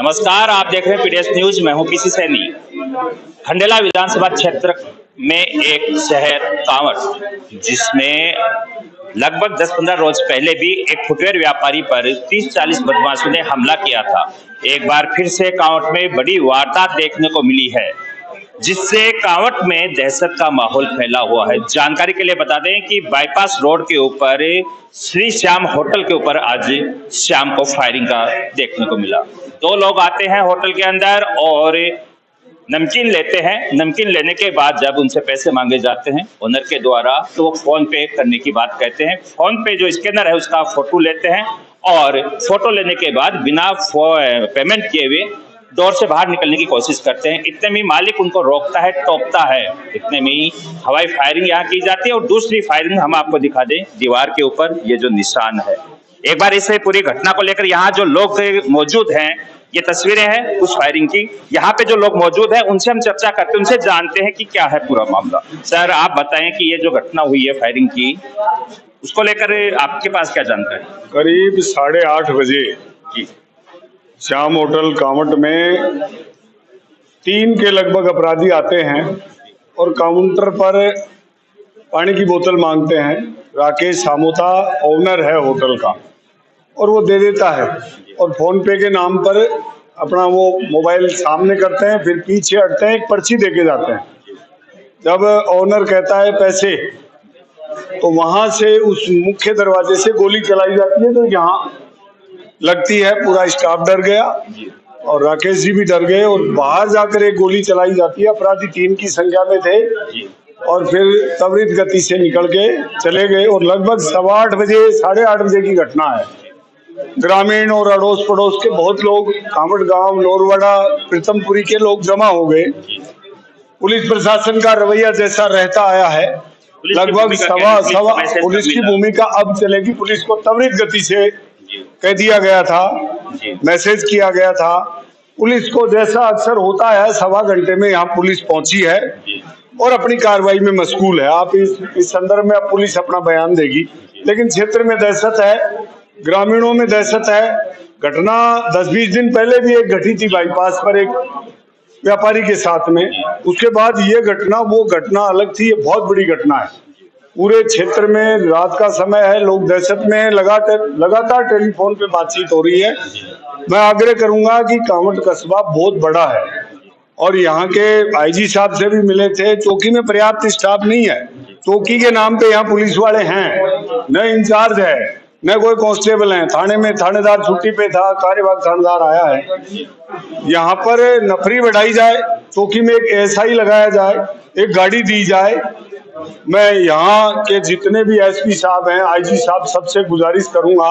नमस्कार, आप देख रहे हैं पीडीएस न्यूज। मैं हूं पीसी सैनी। खंडेला विधानसभा क्षेत्र में एक शहर कांवड़, जिसमें लगभग 10-15 रोज पहले भी एक फुटवेयर व्यापारी पर 30-40 बदमाशों ने हमला किया था। एक बार फिर से कांवड़ में बड़ी वारदात देखने को मिली है, जिससे कांवड़ में दहशत का माहौल फैला हुआ है। जानकारी के लिए बता दें कि बाईपास रोड के ऊपर श्री श्याम होटल के ऊपर आज शाम को फायरिंग का देखने को मिला। दो लोग आते हैं होटल के अंदर और नमकीन लेते हैं। नमकीन लेने के बाद जब उनसे पैसे मांगे जाते हैं ओनर के द्वारा, तो वो फोन पे करने की बात कहते हैं। फोन पे जो स्कैनर है उसका फोटो लेते हैं और फोटो लेने के बाद बिना पेमेंट किए हुए डोर से बाहर निकलने की कोशिश करते हैं। इतने में मालिक उनको रोकता है, टोकता है। इतने में हवाई फायरिंग यहाँ की जाती है और दूसरी फायरिंग हम आपको दिखा दें, दीवार के ऊपर ये जो निशान है। एक बार इस पूरी घटना को लेकर यहाँ जो लोग मौजूद हैं, ये तस्वीरें हैं उस फायरिंग की। यहाँ पे जो लोग मौजूद हैं उनसे हम चर्चा करते हैं, उनसे जानते हैं कि क्या है पूरा मामला। सर, आप बताएं कि ये जो घटना हुई है फायरिंग की, उसको लेकर आपके पास क्या जानकारी? करीब 8:30 बजे श्याम होटल कांवड़ में 3 के लगभग अपराधी आते हैं और काउंटर पर पानी की बोतल मांगते हैं। राकेश सामोता ओनर है होटल का, और वो दे देता है और फोन पे के नाम पर अपना वो मोबाइल सामने करते हैं, फिर पीछे हटते हैं, एक पर्ची देके जाते हैं। जब ओनर कहता है पैसे, तो वहां से उस मुख्य दरवाजे से गोली चलाई जाती है। तो यहाँ लगती है, पूरा स्टाफ डर गया और राकेश जी भी डर गए और बाहर जाकर एक गोली चलाई जाती है। अपराधी 3 की संख्या में थे और फिर त्वरित गति से निकल के चले गए। और लगभग 8:15 बजे 8:30 बजे की घटना है। ग्रामीण और अड़ोस पड़ोस के बहुत लोग, कांवड़ गांव, लोरवाड़ा, प्रीतमपुरी के लोग जमा हो गए। पुलिस प्रशासन का रवैया जैसा रहता आया है, लगभग सवा पुलिस की भूमिका अब चलेगी। पुलिस को त्वरित गति से कह दिया गया था, मैसेज किया गया था। पुलिस को जैसा अक्सर होता है, 1.25 घंटे में यहाँ पुलिस पहुंची है और अपनी कार्रवाई में मशगूल है। आप इस संदर्भ में अब पुलिस अपना बयान देगी। लेकिन क्षेत्र में दहशत है, ग्रामीणों में दहशत है। घटना 10-20 दिन पहले भी एक घटी थी बाईपास पर एक व्यापारी के साथ में। उसके बाद ये घटना, वो घटना अलग थी। ये बहुत बड़ी घटना है। पूरे क्षेत्र में रात का समय है, लोग दहशत में हैं। लगातार टेलीफोन पे बातचीत हो रही है। मैं आग्रह करूंगा कि कांवड़ कस्बा बहुत बड़ा है और यहाँ के आईजी साहब से भी मिले थे। चौकी में पर्याप्त स्टाफ नहीं है। चौकी के नाम पे यहाँ पुलिस वाले हैं, न इंचार्ज है, न कोई कांस्टेबल है। थाने में थानेदार छुट्टी पे था, कार्यवाहक थानेदार आया है। यहाँ पर नफरी बढ़ाई जाए, चौकी में एक एएसआई लगाया जाए, एक गाड़ी दी जाए। मैं यहाँ के जितने भी एसपी साहब हैं, आईजी साहब, सबसे गुजारिश करूंगा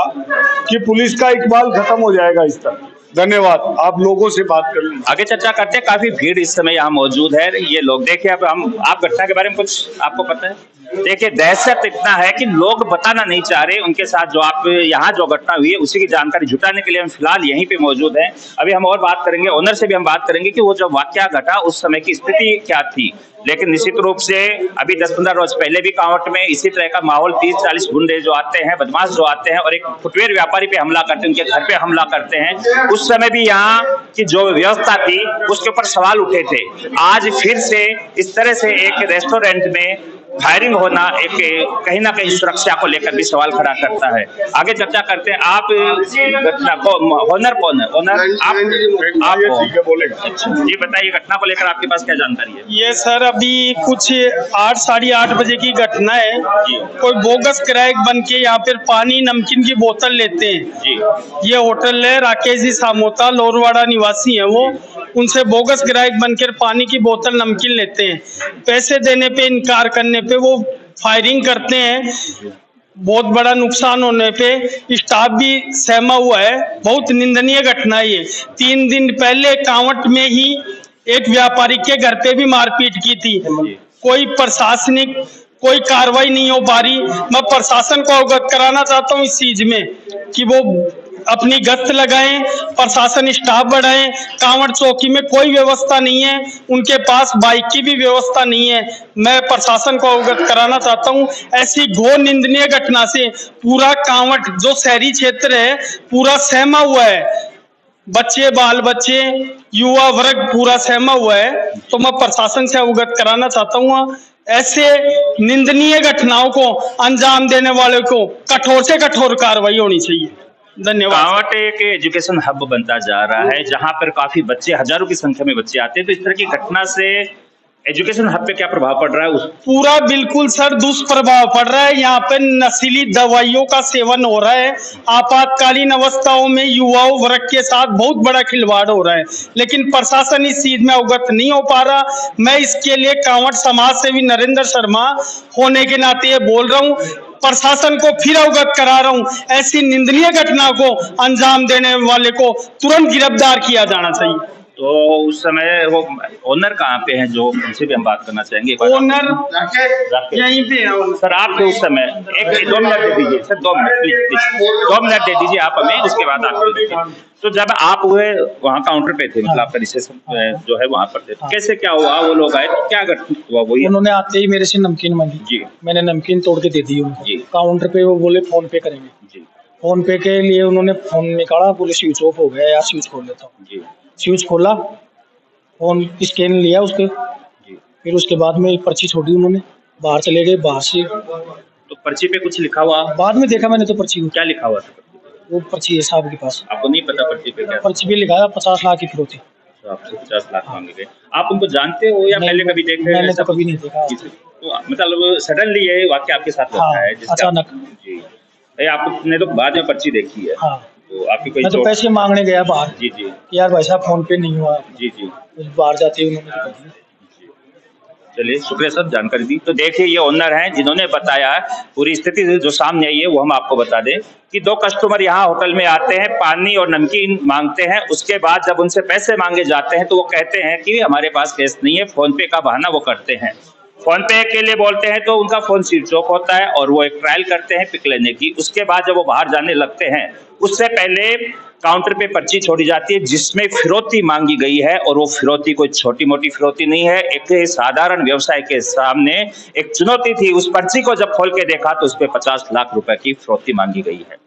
कि पुलिस का इकबाल खत्म हो जाएगा इस तरह। धन्यवाद। आप लोगों से बात कर लीजिए। आगे चर्चा करते हैं। काफी भीड़ इस समय यहाँ मौजूद है। ये लोग देखिए, अब आप घटना के बारे में कुछ आपको पता है? देखिए, दहशत इतना है कि लोग बताना नहीं चाह रहे। उनके साथ जो आप यहाँ जो घटना हुई है उसी की जानकारी जुटाने के लिए हम फिलहाल यहीं पे मौजूद हैं। अभी हम और बात करेंगे, ओनर से भी हम बात करेंगे कि वो जो वाकया घटा उस समय की स्थिति क्या थी। लेकिन निश्चित रूप से अभी 10-15 रोज पहले भी कांवड़ में इसी तरह का माहौल, 30-40 गुंडे जो आते हैं, बदमाश जो आते हैं और एक फुटवेयर व्यापारी पे हमला करते हैं, उनके घर पे हमला करते हैं। उस समय भी यहाँ की जो व्यवस्था थी उसके ऊपर सवाल उठे थे। आज फिर से इस तरह से एक रेस्टोरेंट में फायरिंग होना एक कहीं ना कहीं सुरक्षा को लेकर भी सवाल खड़ा करता है। आगे चर्चा करते हैं। आप घटना को, ओनर कौन है? ओनर आप बोलेगा। जी बताइए, घटना को लेकर आपके पास क्या जानकारी है? ये सर अभी कुछ 8 साढ़े 8 बजे की घटना है। कोई बोगस ग्राहक बन के यहाँ पर पानी नमकीन की बोतल लेते हैं जी। ये होटल है, राकेश जी सामोता लोरवाड़ा निवासी है वो। उनसे बोगस ग्राहक बनकर पानी की बोतल नमकीन लेते हैं। पैसे देने पे इनकार करने पे वो फायरिंग करते हैं। बहुत बड़ा नुकसान होने पे स्टाफ भी सहमा हुआ है। बहुत निंदनीय घटना है ये। 3 दिन पहले कांवड़ में ही एक व्यापारी के घर पे भी मारपीट की थी। कोई प्रशासनिक कोई कार्रवाई नहीं हो पा रही। मैं प्रशासन को अवगत कराना चाहता हूँ इस चीज में कि वो अपनी गश्त लगाएं, प्रशासन स्टाफ बढ़ाएं। कांवड़ चौकी में कोई व्यवस्था नहीं है, उनके पास बाइक की भी व्यवस्था नहीं है। मैं प्रशासन को अवगत कराना चाहता हूं। ऐसी घोर निंदनीय घटना से पूरा कांवड़ जो शहरी क्षेत्र है पूरा सहमा हुआ है। बच्चे, बाल बच्चे, युवा वर्ग पूरा सहमा हुआ है। तो मैं प्रशासन से अवगत कराना चाहता हूँ, ऐसे निंदनीय घटनाओं को अंजाम देने वाले को कठोर से कठोर कार्रवाई होनी चाहिए। धन्यवाद। कांवट एक एजुकेशन हब बनता जा रहा है जहां पर काफी बच्चे, हजारों की संख्या में बच्चे आते हैं, तो इस तरह की घटना से एजुकेशन हब पे क्या प्रभाव पड़ रहा है? उस पूरा बिल्कुल सर दुष्प्रभाव पड़ रहा है। यहाँ पे नशीली दवाइयों का सेवन हो रहा है। आपातकालीन अवस्थाओं में युवाओं वर्ग के साथ बहुत बड़ा खिलवाड़ हो रहा है, लेकिन प्रशासन इस चीज में अवगत नहीं हो पा रहा। मैं इसके लिए कांवट समाज सेवी नरेंद्र शर्मा होने के नाते ये बोल रहा हूँ, प्रशासन को फिर अवगत करा रहा हूँ, ऐसी निंदनीय घटना को अंजाम देने वाले को तुरंत गिरफ्तार किया जाना चाहिए। तो उस समय वो ओनर कहाँ पे हैं, जो उनसे भी हम बात करना चाहेंगे। ओनर यहीं पे है। सर आप उस समय एक 2 मिनट दे दीजिए सर, 2 मिनट प्लीज 2 मिनट दे दीजिए आप हमें, उसके बाद आप दीजिए। तो जब आप हुए वहाँ काउंटर पे थे, मतलब आपका रिसेप्शन जो है वहाँ पर थे, तो कैसे क्या हुआ? वो लोग आए तो क्या घटना हुआ? वही उन्होंने आते ही मेरे से नमकीन मांगी जी, मैंने नमकीन तोड़ के दे दी उनको जी। काउंटर पे। वो बोले फोन पे करेंगे जी फोन पे के लिए उन्होंने फोन निकाला, बोले स्विच ऑफ हो गया यार, स्विच खोल लेता हूँ। जी स्विच खोला, फोन स्कैन लिया उसके, जी। फिर उसके बाद में पर्ची छोड़ी उन्होंने, बाहर चले गए। बाहर से तो पर्ची पे कुछ लिखा हुआ? बाद में देखा मैंने तो पर्ची को, क्या लिखा हुआ था? वो पर्ची है साहब के पास। आपको नहीं पता पर्ची पे क्या? पर्ची पे लिखा है 50 लाख की फिरौती। तो आपसे 50 लाख मांगे गए। आप उनको जानते हो या पहले कभी देखे? मैंने तो कभी नहीं देखा। तो मतलब सडनली ये वाक्य आपके साथ होता है अचानक। जी, आपने तो बाद में पर्ची देखी है। हाँ, तो आपकी कोई मैं तो पैसे मांगने गया बाहर। जी जी कि यार भाई साहब फोन पे नहीं हुआ। जी जी। बाहर जाते उन्होंने तो कर दिया। चलिए शुक्रिया सर जानकारी दी। तो देखिए ये ओनर हैं जिन्होंने बताया पूरी स्थिति जो सामने आई है वो हम आपको बता दें कि 2 कस्टमर यहाँ होटल में आते हैं, पानी और नमकीन मांगते हैं। उसके बाद जब उनसे पैसे मांगे जाते हैं तो वो कहते हैं कि हमारे पास कैश नहीं है, फोन पे का बहाना वो करते हैं। फोन पे के लिए बोलते हैं तो उनका फोन स्विच ऑफ होता है और वो एक ट्रायल करते हैं पिक लेने की। उसके बाद जब वो बाहर जाने लगते हैं उससे पहले काउंटर पे पर्ची छोड़ी जाती है जिसमें फिरौती मांगी गई है, और वो फिरौती कोई छोटी मोटी फिरौती नहीं है। एक साधारण व्यवसाय के सामने एक चुनौती थी। उस पर्ची को जब खोल के देखा तो उस पे 50 लाख रुपए की फिरौती मांगी गई है।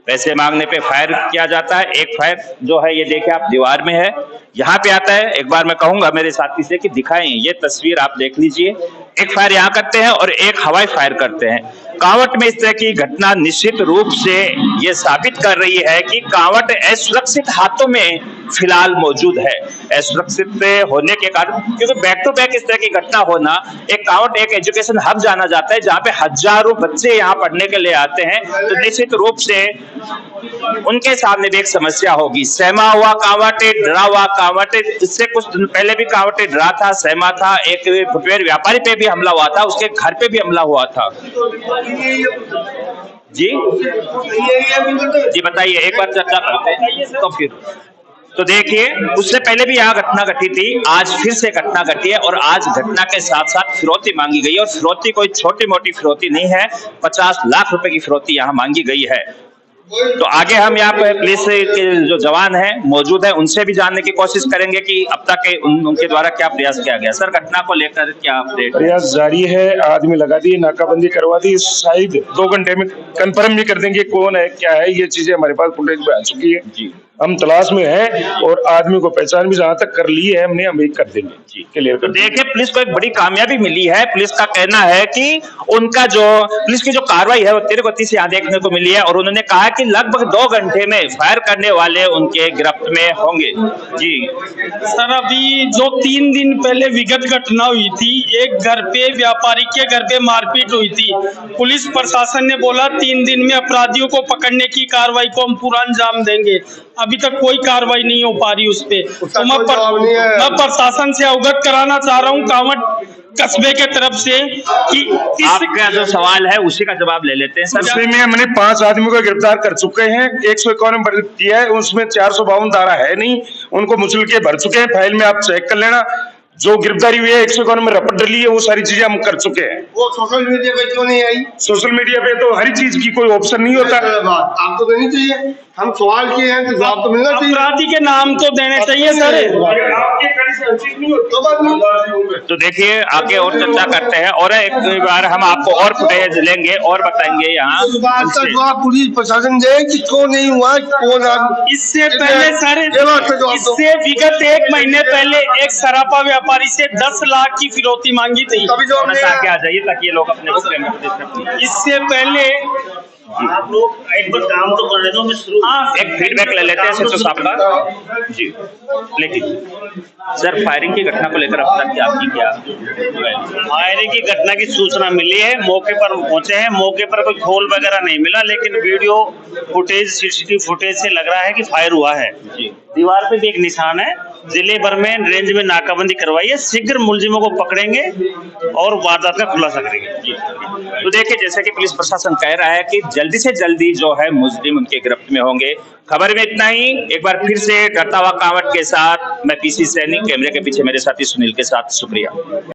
पैसे मांगने पे फायर किया जाता है। एक फायर जो है ये देखिए आप दीवार में है, यहाँ पे आता है। एक बार मैं कहूंगा मेरे साथी से कि दिखाएं ये तस्वीर, आप देख लीजिए। एक फायर यहाँ करते हैं और एक हवाई फायर करते हैं। कांवट में इस तरह की घटना निश्चित रूप से ये साबित कर रही है कि कांवट असुरक्षित हाथों में फिलहाल मौजूद है। असुरक्षित होने के कारण, क्योंकि बैक टू बैक इस तरह की घटना होना, एक कांवट एक एजुकेशन हब जाना जाता है जहाँ पे हजारों बच्चे यहाँ पढ़ने के लिए आते हैं, तो निश्चित रूप से उनके सामने भी एक समस्या होगी। सहमा हुआ कांवट, डरा हुआ कांवट, इससे कुछ दिन पहले भी कांवट डरा था, सहमा था। एक फुटवेयर व्यापारी पे भी हमला हुआ था, उसके घर पे भी हमला हुआ था। जी जी बताइए, एक बार चर्चा करते हैं तो फिर। तो देखिए उससे पहले भी यहाँ घटना घटी थी, आज फिर से घटना घटी है और आज घटना के साथ साथ फिरौती मांगी गई है। और फिरौती कोई छोटी मोटी फिरौती नहीं है, 50 लाख रुपए की फिरौती यहाँ मांगी गई है। तो आगे हम यहाँ पे पुलिस के जो जवान हैं मौजूद हैं उनसे भी जानने की कोशिश करेंगे कि अब तक उनके द्वारा क्या प्रयास किया गया। सर घटना को लेकर क्या अपडेट? प्रयास जारी है, आदमी लगा दिए, नाकाबंदी करवा दी। शायद 2 घंटे में कंफर्म भी कर देंगे कौन है क्या है। ये चीजें हमारे पास फुटेज में आ चुकी है जी, हम तलाश में हैं और आदमी को पहचान भी जहां तक कर ली है हमने, हम एक कर देंगे जी क्लियर कर। तो देखिए पुलिस को एक बड़ी कामयाबी मिली है। पुलिस का कहना है कि उनका जो पुलिस की जो कार्रवाई है वो तेज गति से यहाँ देखने को मिली है, और उन्होंने कहा कि लगभग 2 घंटे में फायर करने वाले उनके गिरफ्त में होंगे। जी सर अभी जो 3 दिन पहले विगत घटना हुई थी, एक घर पे व्यापारी के घर पे मारपीट हुई थी। पुलिस प्रशासन ने बोला 3 दिन में अपराधियों को पकड़ने की कार्रवाई को हम पूरा अंजाम देंगे। अभी तक कोई कार्रवाई नहीं हो पा रही उस पे। तो मैं प्रशासन से अवगत कराना चाह रहा हूँ कांवट कस्बे के तरफ से कि आपका जो सवाल है उसी का जवाब ले लेते हैं सर। उसमें में हमने 5 आदमियों को गिरफ्तार कर चुके हैं, 151 किया है, उसमें 452 धारा है नहीं, उनको मुचल के भर चुके हैं। फाइल में आप चेक कर लेना। जो गिरफ्तारी हुई है 151 में रपट डली है, वो सारी चीजें हम कर चुके हैं। वो सोशल मीडिया पे क्यों नहीं आई? सोशल मीडिया पे तो हर चीज की कोई ऑप्शन नहीं होता। बात आपको देनी चाहिए, हम सवाल किए हैं तो जवाब तो मिलना चाहिए। अपराधी के नाम तो देने चाहिए सर। तो देखिए आगे और चर्चा करते हैं और एक बार हम आपको और फुटेज लेंगे और बताएंगे यहाँ। उस बात का जवाब पुलिस प्रशासन दे कि क्यों नहीं हुआ, कौन इससे पहले सर, इससे विगत 1 महीने पहले एक सराफा व्यापारी से 10 लाख की फिरौती मांगी थी। कभी जवाब थोड़ा नहीं सा आया। आगे आ जाइए ताकि ये लोग अपने विषय में देख सकें। इससे पहले आप लोग एक बार काम तो करने दो, मैं शुरू। एक फीडबैक ले लेते हैं सचिव साहब का जी। लेकिन सर फायरिंग की घटना को लेकर अब तक आपकी क्या? फायरिंग की घटना की सूचना मिली है, मौके पर पहुंचे हैं। मौके पर कोई खोल वगैरह नहीं मिला, लेकिन वीडियो फुटेज, सीसीटीवी फुटेज से लग रहा है कि फायर हुआ है। दीवार पे भी एक निशान है। जिले भर में रेंज में नाकाबंदी करवाई है, शीघ्र मुलजिमों को पकड़ेंगे और वारदात का खुलासा करेंगे। तो देखिए जैसे कि पुलिस प्रशासन कह रहा है कि जल्दी से जल्दी जो है मुजरिम उनके गिरफ्त में होंगे। खबर में इतना ही। एक बार फिर से डरता हुआ कांवट के साथ मैं पीसी सैनी, कैमरे के पीछे मेरे साथी सुनील के साथ। शुक्रिया।